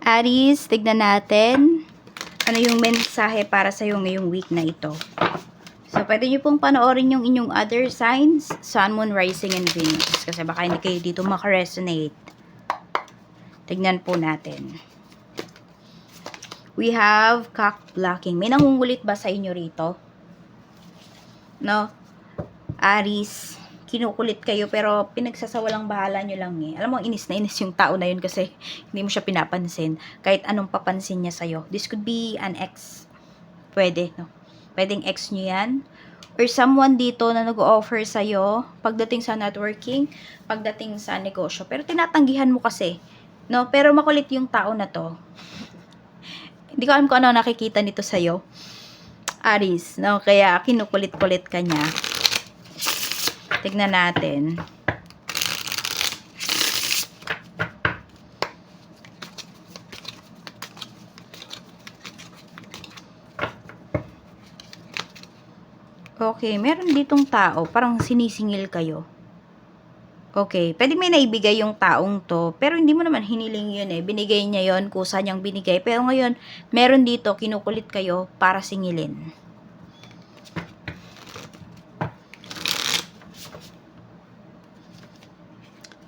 Aries, tignan natin ano yung mensahe para sa'yo ngayong week na ito. So, pwede nyo pong panoorin yung inyong other signs, Sun, Moon, Rising, and Venus. Kasi baka hindi kayo dito makaresonate. Tignan po natin. We have cock blocking. May nangungulit ba sa inyo rito? No? Aries, kinukulit kayo pero pinagsasawalang bahala nyo lang eh. Alam mo, inis na inis yung tao na yun kasi hindi mo siya pinapansin. Kahit anong papansin niya sa'yo. This could be an ex. Pwede, no? Pwedeng ex nyo yan. Or someone dito na nag-offer sa'yo pagdating sa networking, pagdating sa negosyo. Pero tinatanggihan mo kasi. No? Pero makulit yung tao na to. Hindi ko alam kung ano nakikita nito sa'yo. Aries, no? Kaya kinukulit-kulit ka niya. Tignan natin. Okay, meron ditong tao, parang sinisingil kayo. Okay, pwede may naibigay yung taong to, pero hindi mo naman hiniling yun eh. Binigay niya yun, kusa niyang binigay. Pero ngayon, meron dito, kinukulit kayo para singilin.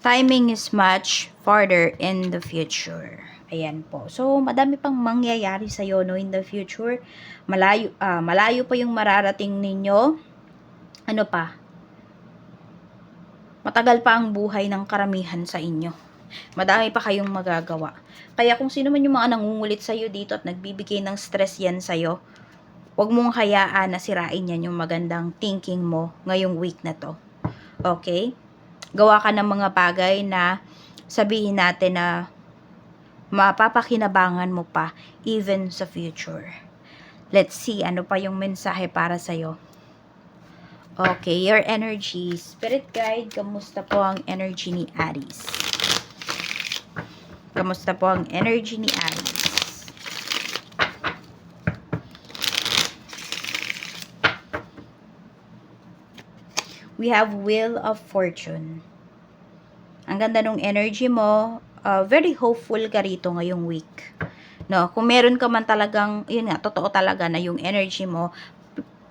Timing is much farther in the future. Ayan po. So, madami pang mangyayari sa'yo no, in the future. Malayo pa yung mararating ninyo. Ano pa? Matagal pa ang buhay ng karamihan sa inyo. Madami pa kayong magagawa. Kaya kung sino man yung mga nangungulit sa'yo dito at nagbibigay ng stress yan sa'yo, huwag mong hayaan na sirain yan yung magandang thinking mo ngayong week na to. Okay? Gawa ka ng mga bagay na sabihin natin na mapapakinabangan mo pa even sa future. Let's see, ano pa yung mensahe para sa'yo. Okay, your energy. Spirit guide, kamusta po ang energy ni Aries? Kamusta po ang energy ni Aries? We have Wheel of Fortune. Ang ganda ng energy mo. Very hopeful ka rito ngayong week. No, kung meron ka man talagang, yun nga, totoo talaga na yung energy mo,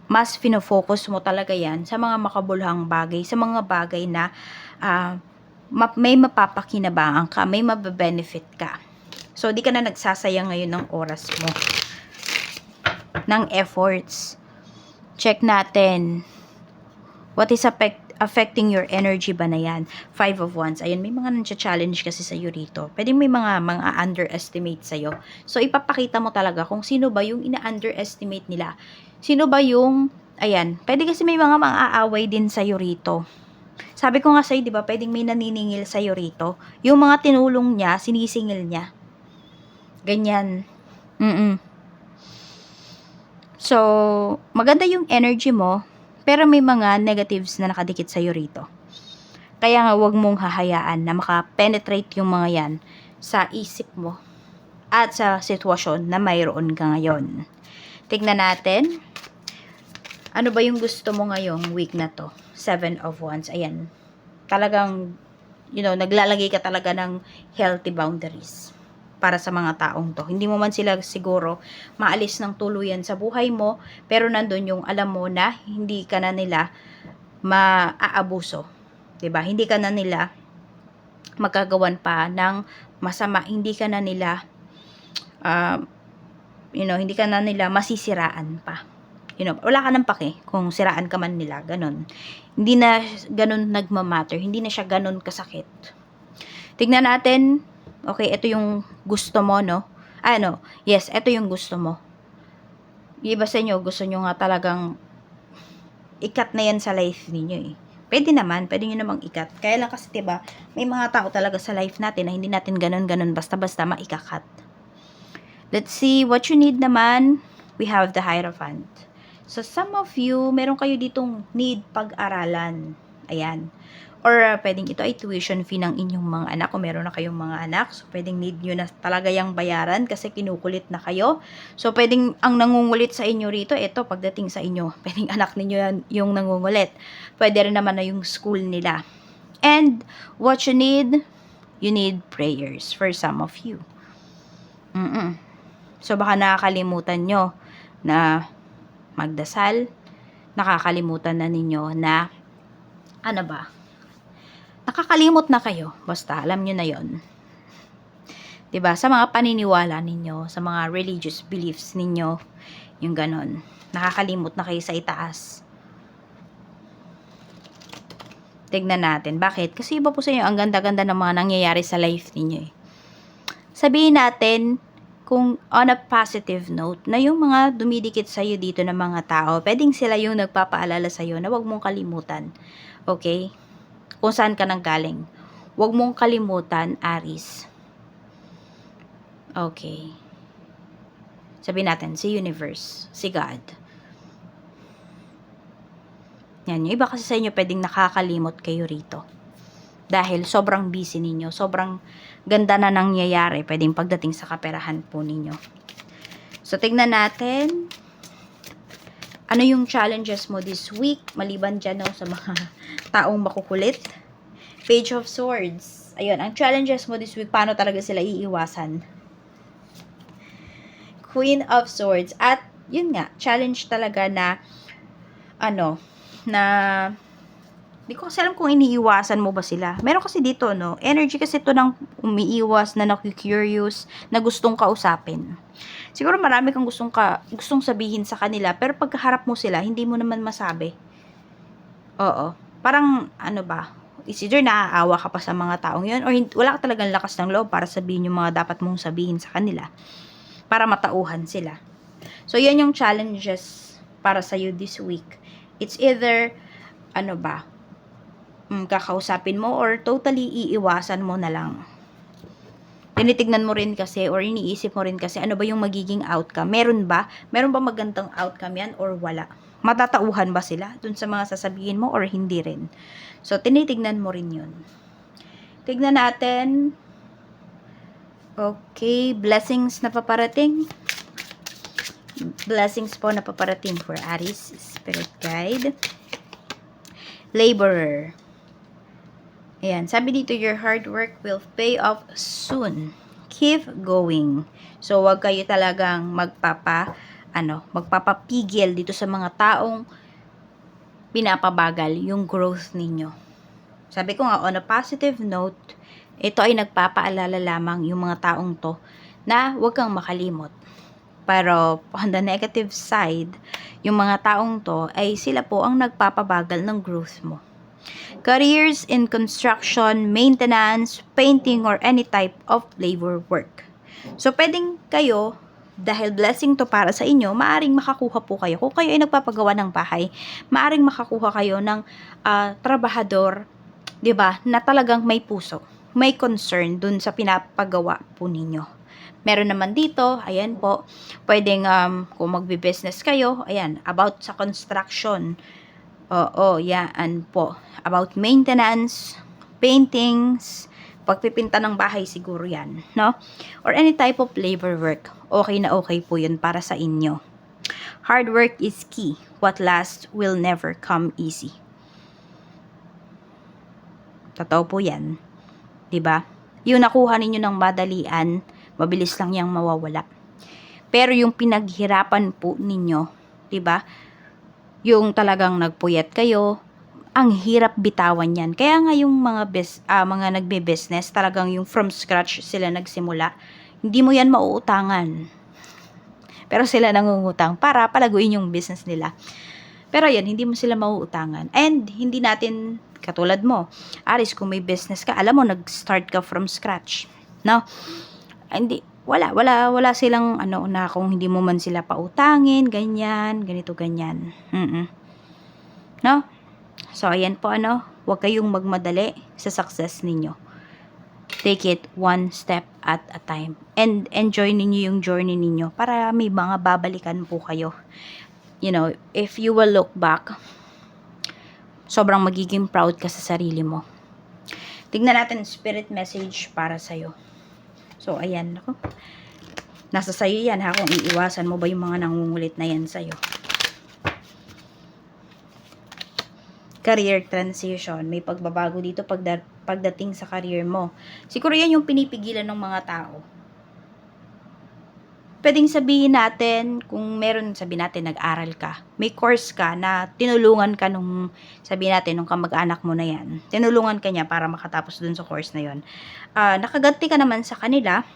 mas fino-focus mo talaga yan sa mga makabuluhang bagay, sa mga bagay na may mapapakinabangan ka, may mabe-benefit ka. So, di ka na nagsasayang ngayon ng oras mo, ng efforts. Check natin. What is affecting your energy ba na yan? 5 of Wands. Ayun, may mga nandiya-challenge kasi sa'yo rito. Pwede may mga underestimate sa'yo. So, ipapakita mo talaga kung sino ba yung ina-underestimate nila. Sino ba yung, ayan, pwede kasi may mga aaway din sa'yo rito. Sabi ko nga sa'yo, di ba, pwedeng may naniningil sa'yo rito. Yung mga tinulong niya, sinisingil niya. Ganyan. So, maganda yung energy mo, pero may mga negatives na nakadikit sa'yo rito. Kaya nga, huwag mong hahayaan na makapenetrate yung mga yan sa isip mo at sa sitwasyon na mayroon ka ngayon. Tignan natin. Ano ba yung gusto mo ngayong week na to? 7 of Wands. Ayan. Talagang, naglalagay ka talaga ng healthy boundaries para sa mga taong to. Hindi mo man sila siguro maalis ng tuluyan sa buhay mo, pero nandun yung alam mo na hindi ka na nila maaabuso. 'Di ba? Hindi ka na nila magagawan pa ng masama. Hindi ka na nila hindi ka na nila masisiraan pa. Wala ka nang pake kung siraan ka man nila, ganun. Hindi na ganun nagmamatter, hindi na siya ganun kasakit. Tignan natin, okay, ito yung gusto mo, no? Yes, ito yung gusto mo. Iba sa inyo, gusto nyo nga talagang ikat na yan sa life ninyo eh. Pwede naman, pwede nyo namang ikat. Kaya lang kasi, diba, may mga tao talaga sa life natin na hindi natin ganun-ganun basta-basta maikakat. Let's see, what you need naman, we have the Hierophant. So, some of you, meron kayo ditong need pag-aralan. Ayan. Or, pwedeng ito ay tuition fee ng inyong mga anak. Kung meron na kayong mga anak, so, pwedeng need nyo na talaga yung bayaran kasi kinukulit na kayo. So, pwedeng ang nangungulit sa inyo rito, ito, pagdating sa inyo, pwedeng anak ninyo yan, yung nangungulit. Pwede rin naman na yung school nila. And, what you need prayers for some of you. So, baka nakakalimutan nyo na magdasal, nakakalimutan na ninyo na, ano ba, nakakalimot na kayo, basta alam nyo na yon, 'di ba? Sa mga paniniwala ninyo, sa mga religious beliefs ninyo, yung ganon, nakakalimot na kayo sa itaas. Tignan natin, bakit? Kasi iba po sa inyo, ang ganda-ganda ng mga nangyayari sa life ninyo eh. Sabihin natin, kung on a positive note, na yung mga dumidikit sa'yo dito ng mga tao, pwedeng sila yung nagpapaalala sa'yo na huwag mong kalimutan. Okay? Kung saan ka nang galing. Huwag mong kalimutan, Aries. Okay. Sabihin natin, si Universe, si God. Yan, yung iba kasi sa inyo pwedeng nakakalimot kayo rito. Dahil sobrang busy ninyo, sobrang ganda na nangyayari, pwedeng pagdating sa kaperahan po ninyo. So, tignan natin, ano yung challenges mo this week, maliban dyan sa mga taong makukulit. Page of Swords. Ayun, ang challenges mo this week, paano talaga sila iiwasan? Queen of Swords. At, yun nga, challenge talaga na, di ko kasi alam kung iniiwasan mo ba sila. Meron kasi dito, energy kasi ito ng umiiwas, na naku-curious, na gustong kausapin. Siguro marami kang gustong sabihin sa kanila, pero pagkaharap mo sila, hindi mo naman masabi. Oo. Parang, is either naaawa ka pa sa mga taong yun, or wala ka talagang lakas ng loob para sabihin yung mga dapat mong sabihin sa kanila, para matauhan sila. So, yan yung challenges para sa'yo this week. It's either, kakausapin mo or totally iiwasan mo na lang. Tinitignan mo rin kasi or iniisip mo rin kasi ano ba yung magiging outcome. Meron ba magandang outcome yan or wala? Matatauhan ba sila dun sa mga sasabihin mo or hindi rin? So, tinitignan mo rin yun. Tignan natin. Okay, blessings na paparating. Blessings po na paparating for Aries, Spirit Guide. Laborer. Ayan, sabi dito, your hard work will pay off soon. Keep going. So, wag kayo talagang magpapapigil dito sa mga taong pinapabagal yung growth ninyo. Sabi ko nga, on a positive note, ito ay nagpapaalala lamang yung mga taong to na wag kang makalimot. Pero, on the negative side, yung mga taong to ay sila po ang nagpapabagal ng growth mo. Careers in construction, maintenance, painting, or any type of labor work. So, pwedeng kayo, dahil blessing to para sa inyo, maaring makakuha po kayo. Kung kayo ay nagpapagawa ng bahay, maaring makakuha kayo ng trabahador, 'di ba, na talagang may puso, may concern dun sa pinapagawa po ninyo. Meron naman dito, ayan po, pwedeng kung magbi-business kayo, ayan, about sa construction. Oo, yan po. About maintenance, paintings, pagpipinta ng bahay siguro yan, no? Or any type of labor work. Okay na okay po yun para sa inyo. Hard work is key. What lasts will never come easy. Totoo po yan. 'Di ba? Yung nakuha ninyo ng madalian, mabilis lang yang mawawala. Pero yung pinaghirapan po ninyo, 'di ba? Yung talagang nagpuyat kayo, ang hirap bitawan yan. Kaya nga yung mga nagbe-business, talagang yung from scratch sila nagsimula, hindi mo yan mauutangan. Pero sila nangungutang para palaguin yung business nila. Pero yan, hindi mo sila mauutangan. And hindi natin, katulad mo, Aris, kung may business ka, alam mo, nag-start ka from scratch. No? Hindi, wala silang na kung hindi mo man sila pautangin, ganyan, ganito, ganyan. No? So, ayan po, huwag kayong magmadali sa success ninyo. Take it one step at a time. And enjoy ninyo yung journey ninyo para may mga babalikan po kayo. You know, if you will look back, sobrang magiging proud ka sa sarili mo. Tignan natin spirit message para sa'yo. So, ayan, ako. Nasa sayo yan, ha, kung iiwasan mo ba yung mga nangungulit na yan sa'yo. Career transition. May pagbabago dito pagdating sa career mo. Siguro yan yung pinipigilan ng mga tao. Pwedeng sabihin natin, kung meron, sabihin natin, nag-aral ka. May course ka na tinulungan ka nung, sabihin natin, nung kamag-anak mo na yan. Tinulungan ka niya para makatapos dun sa course na yon. Nakaganti ka naman sa kanila.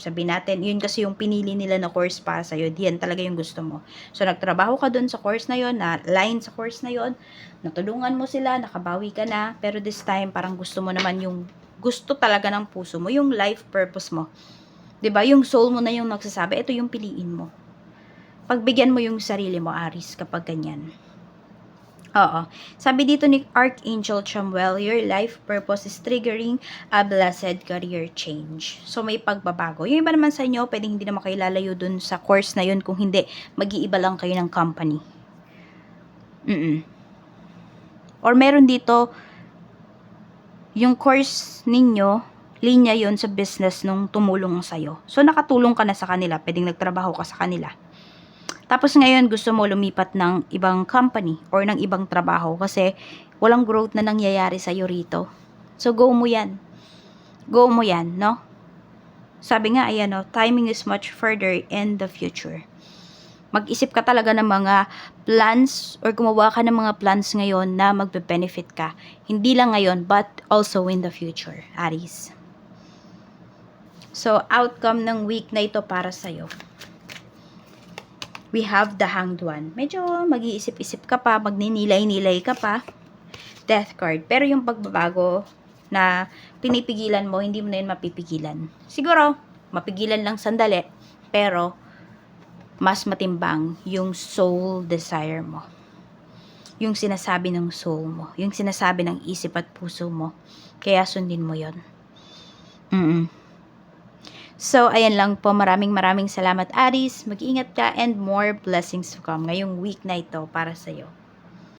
Sabihin natin, yun kasi yung pinili nila na course para sa'yo. Diyan talaga yung gusto mo. So, nagtrabaho ka dun sa course na yon, na line sa course na yon, natulungan mo sila, nakabawi ka na, pero this time, parang gusto mo naman yung gusto talaga ng puso mo, yung life purpose mo. 'Di ba? Yung soul mo na yung nagsasabi, ito yung piliin mo. Pagbigyan mo yung sarili mo, Aries, kapag ganyan. Oo. Sabi dito ni Archangel Chamuel, your life purpose is triggering a blessed career change. So, may pagbabago. Yung iba naman sa inyo, pwedeng hindi naman kayo lalayo dun sa course na yun. Kung hindi, mag-iiba lang kayo ng company. Or meron dito, yung course ninyo, linya yon sa business nung tumulong sa'yo. So, nakatulong ka na sa kanila. Pwedeng nagtrabaho ka sa kanila. Tapos ngayon, gusto mo lumipat ng ibang company or ng ibang trabaho kasi walang growth na nangyayari sa'yo rito. So, go mo yan. Go mo yan, no? Sabi nga, ayan, no, timing is much further in the future. Mag-isip ka talaga ng mga plans or gumawa ka ng mga plans ngayon na magbe-benefit ka. Hindi lang ngayon, but also in the future, Aries. So, outcome ng week na ito para sa'yo. We have the Hanged One. Medyo mag-iisip-isip ka pa, magninilay-nilay ka pa. Death card. Pero yung pagbabago na pinipigilan mo, hindi mo na yun mapipigilan. Siguro, mapigilan lang sandali, pero mas matimbang yung soul desire mo. Yung sinasabi ng soul mo. Yung sinasabi ng isip at puso mo. Kaya sundin mo yon. So, ayan lang po. Maraming salamat, Aries. Mag-iingat ka and more blessings to come ngayong week na ito para sa'yo.